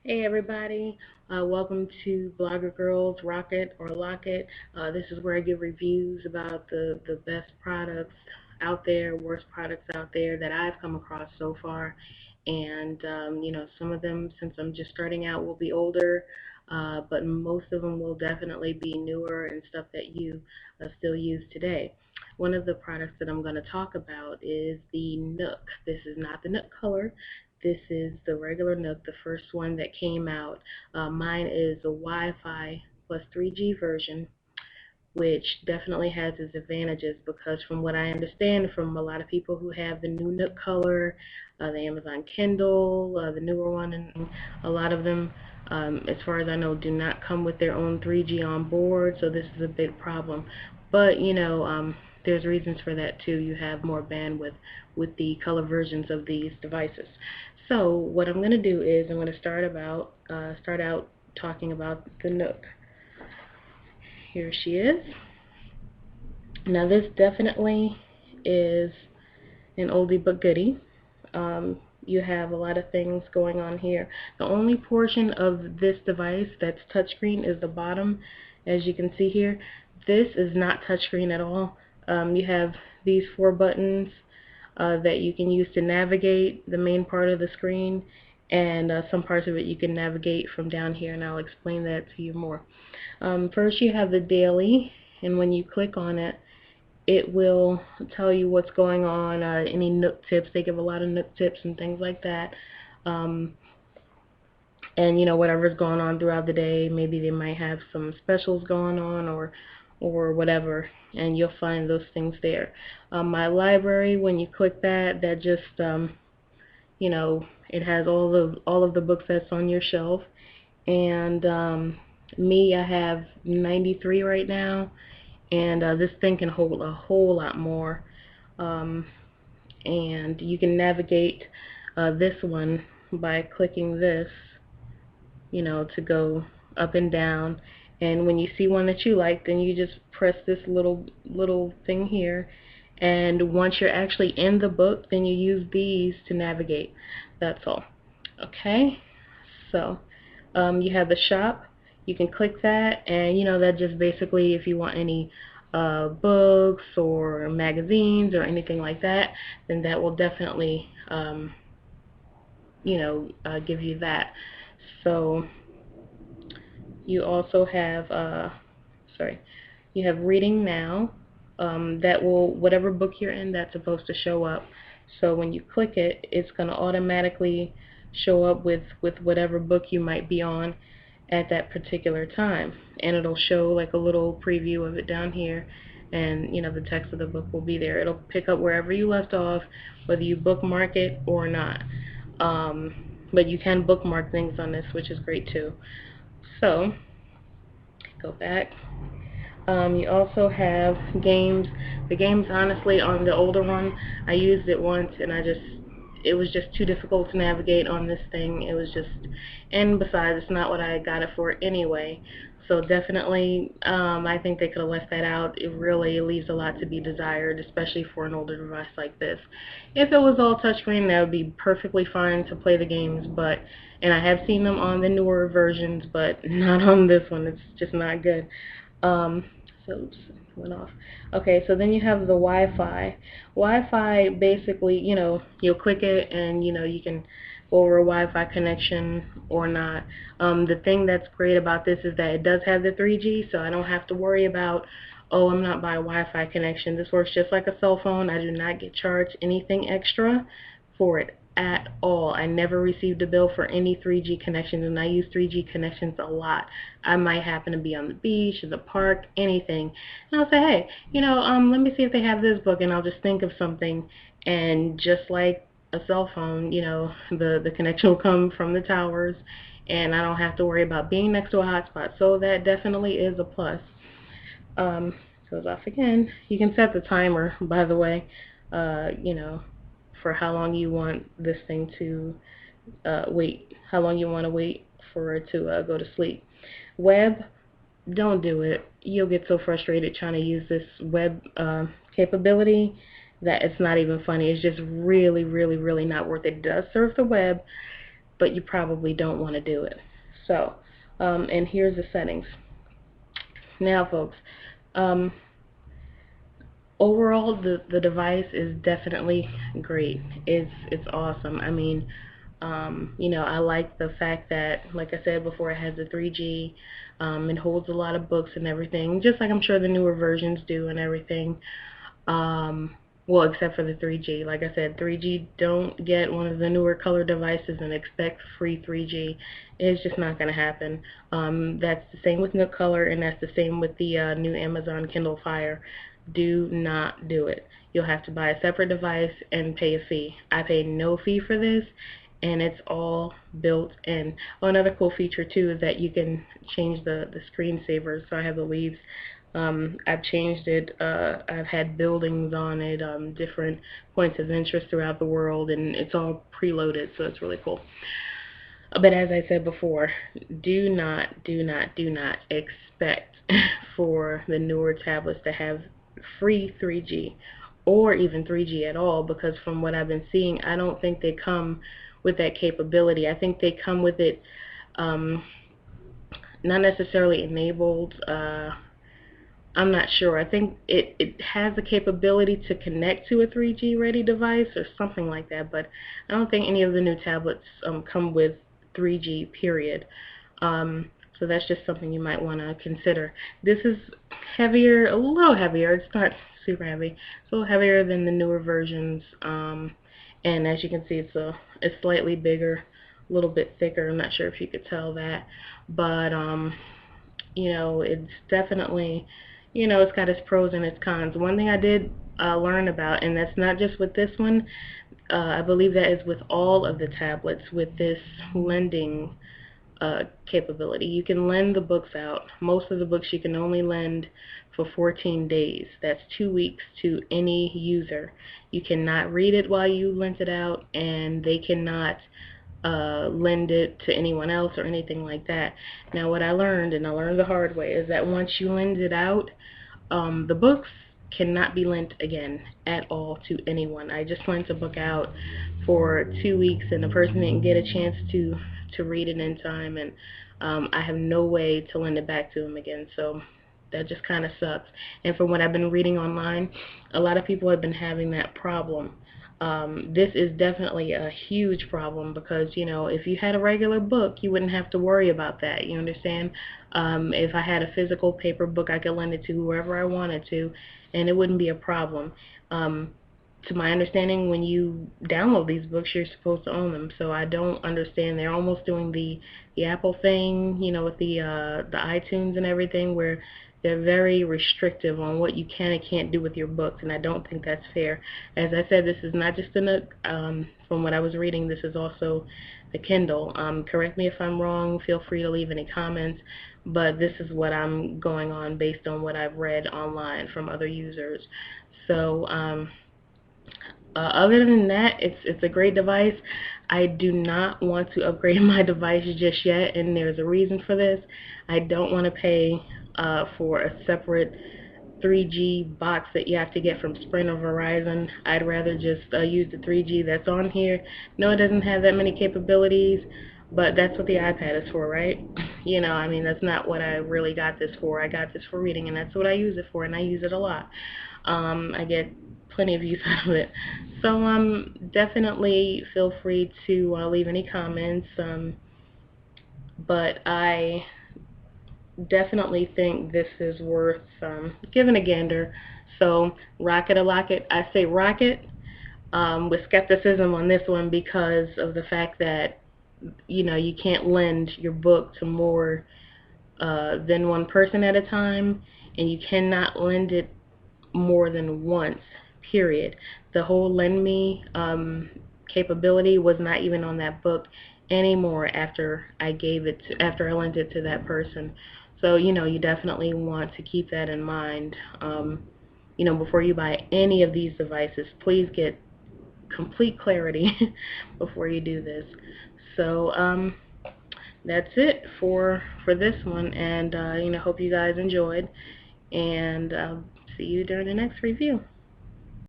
Hey everybody, welcome to Blogger Girls Rock It or Lock It. This is where I give reviews about the best products out there, worst products out there that I've come across so far. And, some of them, since I'm just starting out, will be older, but most of them will definitely be newer and stuff that you still use today. One of the products that I'm going to talk about is the Nook. This is not the Nook color. This is the regular Nook, the first one that came out. Mine is the Wi-Fi plus 3G version, which definitely has its advantages because from what I understand from a lot of people who have the new Nook color, the Amazon Kindle, the newer one, and a lot of them, as far as I know, do not come with their own 3G on board, so this is a big problem. But, there's reasons for that too. You have more bandwidth with the color versions of these devices. So what I'm going to do is I'm going to start out talking about the Nook. Here she is. Now this definitely is an oldie but goodie. You have a lot of things going on here. The only portion of this device that's touchscreen is the bottom, as you can see here. This is not touchscreen at all. You have these four buttons that you can use to navigate the main part of the screen, and some parts of it you can navigate from down here, and I'll explain that to you more. First you have the daily, and when you click on it, it will tell you what's going on, any Nook tips. They give a lot of Nook tips and things like that. Um, and whatever's going on throughout the day, maybe they might have some specials going on or whatever, and you'll find those things there. My library, when you click that, that just it has all of the books that's on your shelf. And me, I have 93 right now, and this thing can hold a whole lot more. Um, and you can navigate this one by clicking this, to go up and down. And when you see one that you like, then you just press this little thing here. And once you're actually in the book, then you use these to navigate. That's all. Okay, so you have the shop. You can click that, and that just basically if you want any books or magazines or anything like that, then that will definitely give you that. So you also have sorry, you have reading now. That will, whatever book you're in, that's supposed to show up. So when you click it, it's going to automatically show up with whatever book you might be on at that particular time, and it'll show like a little preview of it down here, and the text of the book will be there. It'll pick up wherever you left off, whether you bookmark it or not. But you can bookmark things on this, which is great too. So go back. You also have games. The games, honestly, on the older one, I used it once and it was just too difficult to navigate on this thing. It was just, and besides, it's not what I got it for anyway. So definitely, I think they could have left that out. It really leaves a lot to be desired, especially for an older device like this. If it was all touchscreen, that would be perfectly fine to play the games, and I have seen them on the newer versions, but not on this one. It's just not good. Um, so oops, went off. Okay, so then you have the Wi-Fi. Wi-Fi basically, you'll click it and you can go over a Wi-Fi connection or not. The thing that's great about this is that it does have the 3G, so I don't have to worry about, oh, I'm not by a Wi-Fi connection. This works just like a cell phone. I do not get charged anything extra for it at all. I never received a bill for any 3G connections, and I use 3G connections a lot. I might happen to be on the beach, in the park, anything, and I'll say, hey, let me see if they have this book, and I'll just think of something, and just like a cell phone, the connection will come from the towers, and I don't have to worry about being next to a hotspot. So that definitely is a plus. Goes off again. You can set the timer, by the way, for how long you want this thing to how long you want to wait for it to go to sleep. Web, don't do it. You'll get so frustrated trying to use this web capability that it's not even funny. It's just really, really, really not worth it. It does serve the web, but you probably don't want to do it. So, and here's the settings. Now, folks, um, overall, the device is definitely great. It's awesome. I mean, you know, I like the fact that, like I said before, it has the 3G. It holds a lot of books and everything, just like I'm sure the newer versions do and everything. Um, well, except for the 3G. Like I said, 3G, don't get one of the newer color devices and expect free 3G. It's just not going to happen. That's the same with Nook Color, and that's the same with the new Amazon Kindle Fire. Do not do it. You'll have to buy a separate device and pay a fee. I paid no fee for this, and it's all built in. Oh, another cool feature too is that you can change the screensaver. So I have the leaves. I've changed it. I've had buildings on it, different points of interest throughout the world, and it's all preloaded, so it's really cool. But as I said before, do not expect for the newer tablets to have free 3G or even 3G at all, because from what I've been seeing, I don't think they come with that capability. I think they come with it um, not necessarily enabled. I'm not sure. I think it has the capability to connect to a 3G ready device or something like that, but I don't think any of the new tablets come with 3G, period. So that's just something you might want to consider. This is heavier, a little heavier. It's not super heavy. It's a little heavier than the newer versions. And as you can see, it's slightly bigger, a little bit thicker. I'm not sure if you could tell that, but you know, it's definitely, you know, it's got its pros and its cons. One thing I did learn about, and that's not just with this one, I believe that is with all of the tablets with this lending capability. You can lend the books out. Most of the books you can only lend for 14 days. That's 2 weeks to any user. You cannot read it while you lend it out, and they cannot lend it to anyone else or anything like that. Now, what I learned, and I learned the hard way, is that once you lend it out, the books cannot be lent again at all to anyone. I just lent a book out for 2 weeks, and the person didn't get a chance to read it in time, and I have no way to lend it back to them again. So that just kind of sucks. And from what I've been reading online, a lot of people have been having that problem. This is definitely a huge problem because, you know, if you had a regular book, you wouldn't have to worry about that. You understand? If I had a physical paper book, I could lend it to whoever I wanted to, and it wouldn't be a problem. To my understanding, when you download these books, you're supposed to own them. So I don't understand. They're almost doing the Apple thing, you know, with the iTunes and everything, where they're very restrictive on what you can and can't do with your books, and I don't think that's fair. As I said, this is not just a Nook. From what I was reading, this is also the Kindle. Correct me if I'm wrong. Feel free to leave any comments, but this is what I'm going on based on what I've read online from other users. So, other than that, it's a great device. I do not want to upgrade my device just yet, and there's a reason for this. I don't want to pay for a separate 3G box that you have to get from Sprint or Verizon. I'd rather just use the 3G that's on here. No, it doesn't have that many capabilities, but that's what the iPad is for, right? You know, I mean, that's not what I really got this for. I got this for reading, and that's what I use it for, and I use it a lot. I get plenty of use out of it. So definitely feel free to leave any comments. But I definitely think this is worth giving a gander. So rock it or lock it. I say rock it with skepticism on this one because of the fact that, you know, you can't lend your book to more than one person at a time, and you cannot lend it more than once, period. The whole lend me capability was not even on that book anymore after after I lent it to that person. So, you know, you definitely want to keep that in mind. You know, before you buy any of these devices, please get complete clarity before you do this. So, that's it for this one, and you know, hope you guys enjoyed, and see you during the next review.